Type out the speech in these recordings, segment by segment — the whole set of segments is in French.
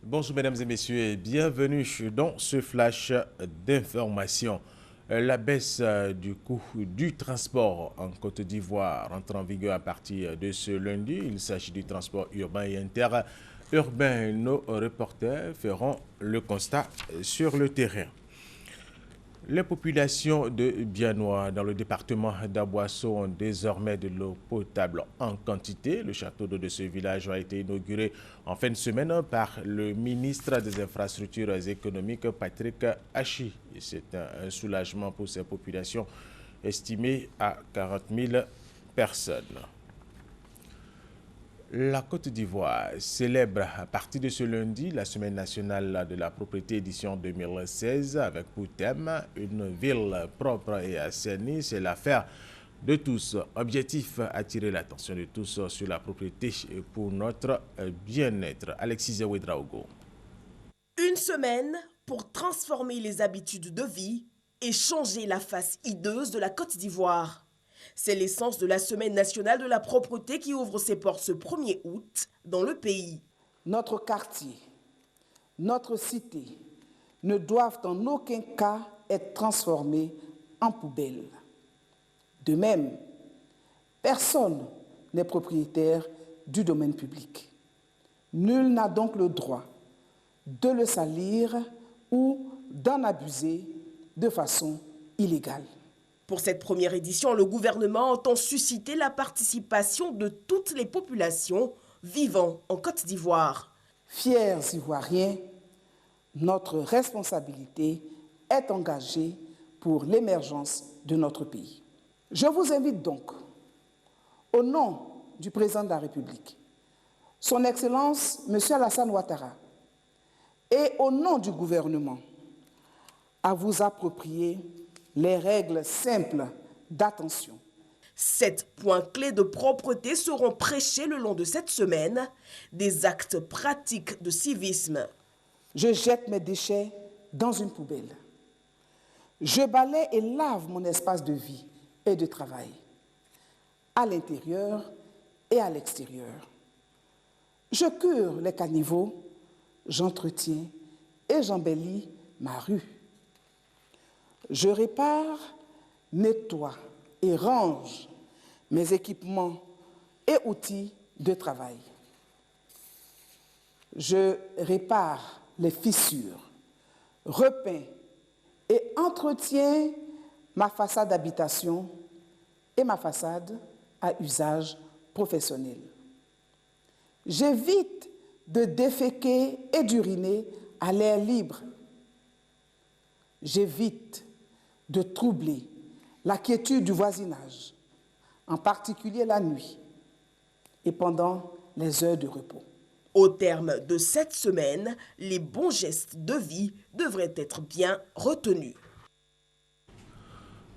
Bonjour mesdames et messieurs et bienvenue dans ce flash d'information. La baisse du coût du transport en Côte d'Ivoire entre en vigueur à partir de ce lundi. Il s'agit du transport urbain et interurbain. Nos reporters feront le constat sur le terrain. Les populations de Bianois dans le département d'Aboisseau ont désormais de l'eau potable en quantité. Le château d'eau de ce village a été inauguré en fin de semaine par le ministre des Infrastructures économiques, Patrick Hachi. C'est un soulagement pour ces populations estimées à 40 000 personnes. La Côte d'Ivoire célèbre à partir de ce lundi la Semaine nationale de la propriété édition 2016 avec pour thème « Une ville propre et assainie ». C'est l'affaire de tous. Objectif, attirer l'attention de tous sur la propriété pour notre bien-être. Alexis Ouedraogo. Une semaine pour transformer les habitudes de vie et changer la face hideuse de la Côte d'Ivoire. C'est l'essence de la Semaine nationale de la propreté qui ouvre ses portes ce 1er août dans le pays. Notre quartier, notre cité ne doivent en aucun cas être transformés en poubelle. De même, personne n'est propriétaire du domaine public. Nul n'a donc le droit de le salir ou d'en abuser de façon illégale. Pour cette première édition, le gouvernement entend susciter la participation de toutes les populations vivant en Côte d'Ivoire. Fiers Ivoiriens, notre responsabilité est engagée pour l'émergence de notre pays. Je vous invite donc, au nom du président de la République, son Excellence M. Alassane Ouattara, et au nom du gouvernement, à vous approprier les règles simples d'attention. 7 points clés de propreté seront prêchés le long de cette semaine, des actes pratiques de civisme. Je jette mes déchets dans une poubelle. Je balaie et lave mon espace de vie et de travail, à l'intérieur et à l'extérieur. Je cure les caniveaux, j'entretiens et j'embellis ma rue. Je répare, nettoie et range mes équipements et outils de travail. Je répare les fissures, repeins et entretiens ma façade d'habitation et ma façade à usage professionnel. J'évite de déféquer et d'uriner à l'air libre. J'évite de troubler la quiétude du voisinage, en particulier la nuit et pendant les heures de repos. Au terme de cette semaine, les bons gestes de vie devraient être bien retenus.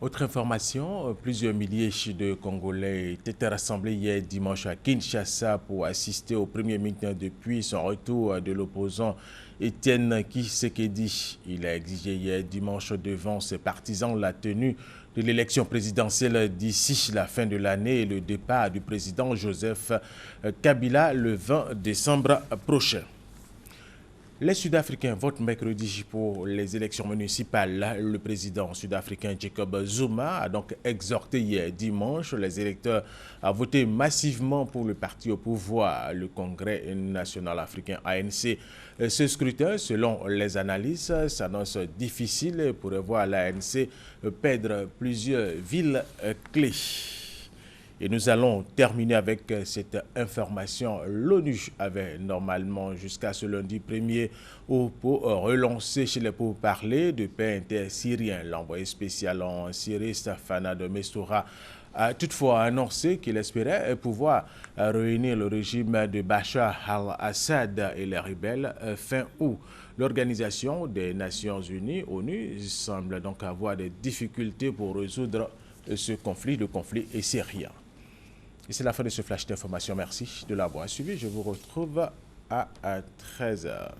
Autre information, plusieurs milliers de Congolais étaient rassemblés hier dimanche à Kinshasa pour assister au premier meeting depuis son retour de l'opposant Étienne Tshisekedi. Il a exigé hier dimanche devant ses partisans la tenue de l'élection présidentielle d'ici la fin de l'année et le départ du président Joseph Kabila le 20 décembre prochain. Les Sud-Africains votent mercredi pour les élections municipales. Le président sud-africain Jacob Zuma a donc exhorté hier dimanche les électeurs à voter massivement pour le parti au pouvoir, le Congrès national africain ANC. Ce scrutin, selon les analyses, s'annonce difficile et pourrait voir l'ANC perdre plusieurs villes clés. Et nous allons terminer avec cette information. L'ONU avait normalement jusqu'à ce lundi 1er pour relancer chez les pourparlers de paix inter-syrien. L'envoyé spécial en Syrie, Staffana de Mistura, a toutefois annoncé qu'il espérait pouvoir réunir le régime de Bachar al-Assad et les rebelles fin août. L'Organisation des Nations Unies, ONU, semble donc avoir des difficultés pour résoudre ce conflit. Le conflit est syrien. Et c'est la fin de ce flash d'information. Merci de l'avoir suivi. Je vous retrouve à 13h.